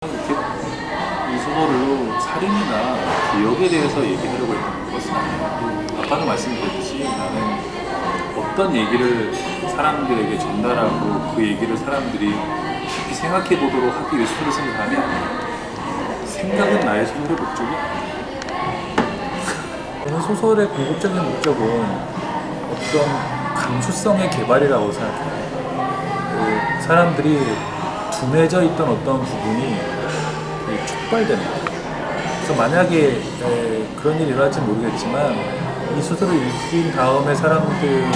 이렇게 이 소설로 살인이나 기억에 대해서 얘기하려고 했던 것은 아니에요. 아까도 말씀드렸듯이 나는 어떤 얘기를 사람들에게 전달하고 그 얘기를 사람들이 깊이 생각해 보도록 하기 위해 소설을 쓴 사람이 아니에요. 생각은 나의 소설의 목적이 아니에요. 저는 소설의 궁극적인 목적은 어떤 감수성의 개발이라고 생각해요. 그 사람들이 둔해져 있던 어떤 부분이 촉발되는 거예요. 그래서 만약에 그런 일이 일어날지 모르겠지만 이 소설을 읽은 다음에 사람들이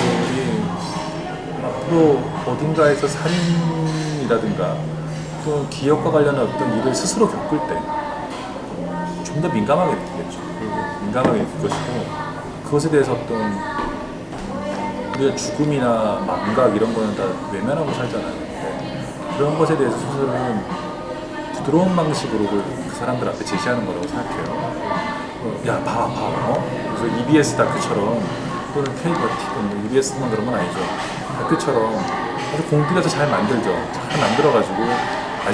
앞으로 어딘가에서 살인이라든가 또 기억과 관련한 어떤 일을 스스로 겪을 때 좀 더 민감하게 느끼겠죠. 민감하게 느낄 것이고 그것에 대해서 어떤 우리가 죽음이나 망각 이런 거는 다 외면하고 살잖아요. 그런 것에 대해서 소설은 부드러운 방식으로 그 사람들 앞에 제시하는 거라고 생각해요. 야, 봐. 그래서 EBS 다큐처럼 또는 K-버티든 EBS만 그런 건 아니죠. 다큐처럼 아주 공들여서 잘 만들죠. 잘 만들어가지고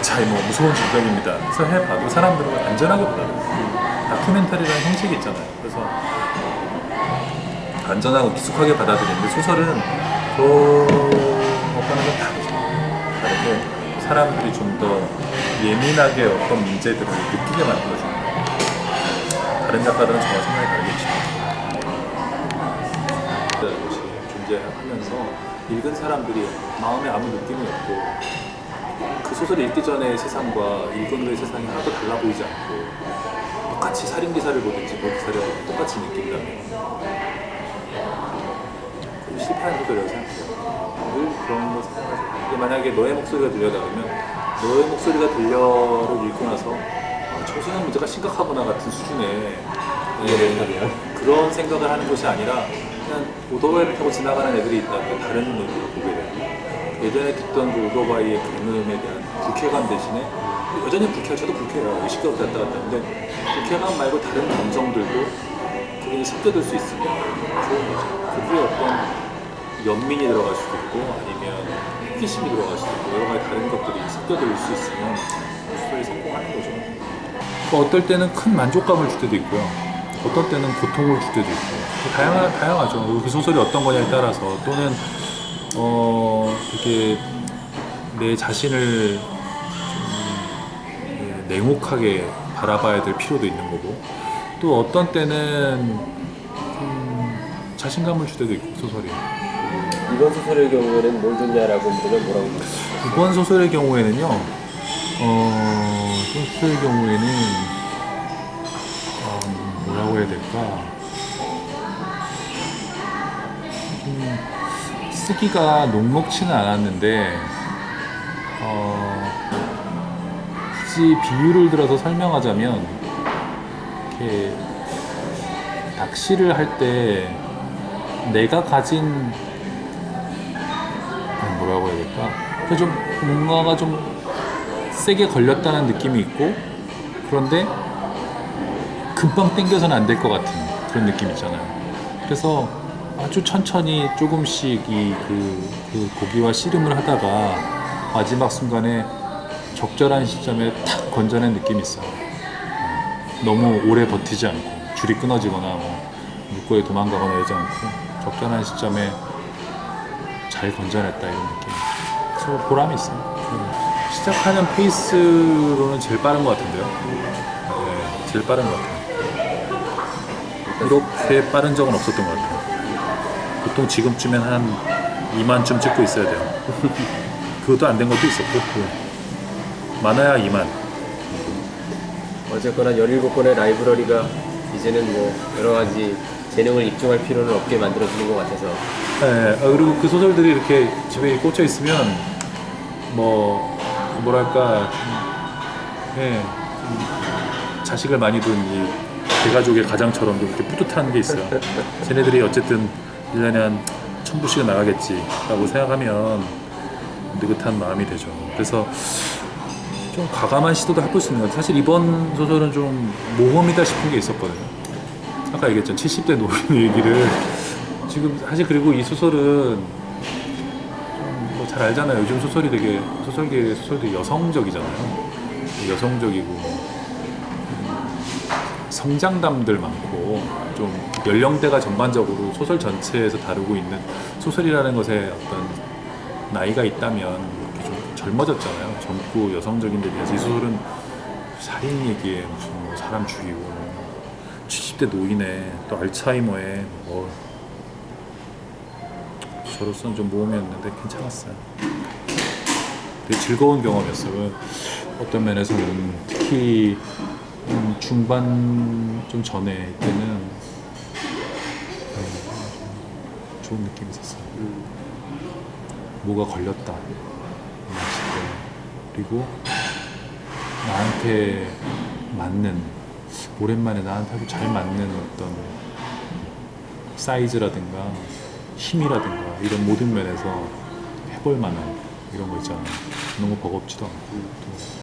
자, 뭐 무서운 질병입니다. 그래서 해봐도 사람들은 안전하게 받아들여요. 다큐멘터리라는 형식이 있잖아요. 그래서 안전하고 익숙하게 받아들이는데 소설은 그것과는 좀 다르죠. 다르게 사람들이 좀 더 예민하게 어떤 문제들을 느끼게 만들어주는 거예요. 다른 작가들은 저와 생각이 다르겠지만 것이 존재하면서 읽은 사람들이 마음에 아무 느낌이 없고 그 소설을 읽기 전에 세상과 읽은 후의 세상이 하나도 달라 보이지 않고 똑같이 살인기사를 보든지 뭐 기사를 똑같이 느낀다면 실패한 소설이라고 생각해요. 늘 그런 거 생각하죠. 만약에 너의 목소리가 들려다보면 너의 목소리가 들려를 읽고 나서 청소년 문제가 심각하구나 같은 수준의 그런 생각을 하는 것이 아니라 그냥 오토바이를 타고 지나가는 애들이 있다면 다른 눈으로 보게 돼요. 예전에 듣던 그 오토바이의 경음에 대한 불쾌감 대신에 여전히 저도 불쾌해요. 의식이 왔다 갔다 하는데 불쾌감 말고 다른 감정들도 그게 섞여들 수 있으면 좋은 거죠. 거기에 어떤 연민이 들어갈 수도 있고 아니면 호기심이 들어갈 수도 있고 여러 가지 다른 것들이 섞여들 수 있으면 소설이 성공하는 거죠. 어떨 때는 큰 만족감을 줄 때도 있고요. 어떤 때는 고통을 줄 때도 있고 다양하죠. 그 소설이 어떤 거냐에 따라서 또는 이렇게 내 자신을 좀 냉혹하게 바라봐야 될 필요도 있는 거고 또 어떤 때는 자신감을 줄 때도 있고 소설이. 이번 소설의 경우에는 뭘 좋냐라고 물으면 뭐라고 합니까? 이번 소설의 경우에는요. 소설의 경우에는 뭐라고 해야 될까? 쓰기가 녹록치는 않았는데 굳이 비유를 들어서 설명하자면 이렇게 낚시를 할 때 내가 가진 뭐라고 해야 될까? 좀 뭔가가 좀 세게 걸렸다는 느낌이 있고 그런데 금방 당겨서는 안 될 것 같은 그런 느낌 있잖아요. 그래서 아주 천천히 조금씩 그 고기와 씨름을 하다가 마지막 순간에 적절한 시점에 탁 건져낸 느낌이 있어요. 너무 오래 버티지 않고 줄이 끊어지거나 뭐 물고에 도망가거나 이러지 않고 적절한 시점에 잘 건져냈다 이런 느낌. 그래서 보람이 있어요. 시작하는 페이스로는 제일 빠른 것 같은데요. 네, 제일 빠른 것 같아요. 이렇게 빠른 적은 없었던 것 같아요. 보통 지금쯤엔 한 2만쯤 찍고 있어야 돼요. 그것도 안 된 것도 있었고 많아야 2만. 어쨌거나 17권의 라이브러리가 이제는 뭐 여러 가지 재능을 입증할 필요는 없게 만들어주는 것 같아서. 네, 그리고 그 소설들이 이렇게 집에 꽂혀 있으면 뭐랄까 자식을 많이 둔 이 대가족의 가장처럼 이렇게 뿌듯한 게 있어요. 쟤네들이 어쨌든 1년에 한 1000부씩은 나가겠지라고 생각하면 느긋한 마음이 되죠. 그래서 좀 과감한 시도도 해볼 수 있는 것 같아요. 사실 이번 소설은 좀 모험이다 싶은 게 있었거든요. 아까 얘기했죠. 70대 노인 얘기를 지금 사실 그리고 이 소설은 뭐 잘 알잖아요. 요즘 소설이 되게 소설계의 소설들이 여성적이잖아요. 여성적이고 성장담들 많고 좀 연령대가 전반적으로 소설 전체에서 다루고 있는 소설이라는 것에 어떤 나이가 있다면 이렇게 좀 젊어졌잖아요. 젊고 여성적인 데 비해서 이 소설은 살인 얘기에 무슨 뭐 사람 죽이고 70대 노인에 또 알츠하이머에 뭐 저로서는 좀 모험이었는데 괜찮았어요. 되게 즐거운 경험이었어요. 어떤 면에서는 특히 중반 좀 전에 때는 좋은 느낌이 있었어요. 뭐가 걸렸다 했을 때, 그리고 나한테 맞는, 오랜만에 나한테 아주 잘 맞는 어떤 사이즈라든가 힘이라든가 이런 모든 면에서 해볼 만한 이런 거 있잖아. 너무 버겁지도 않고 또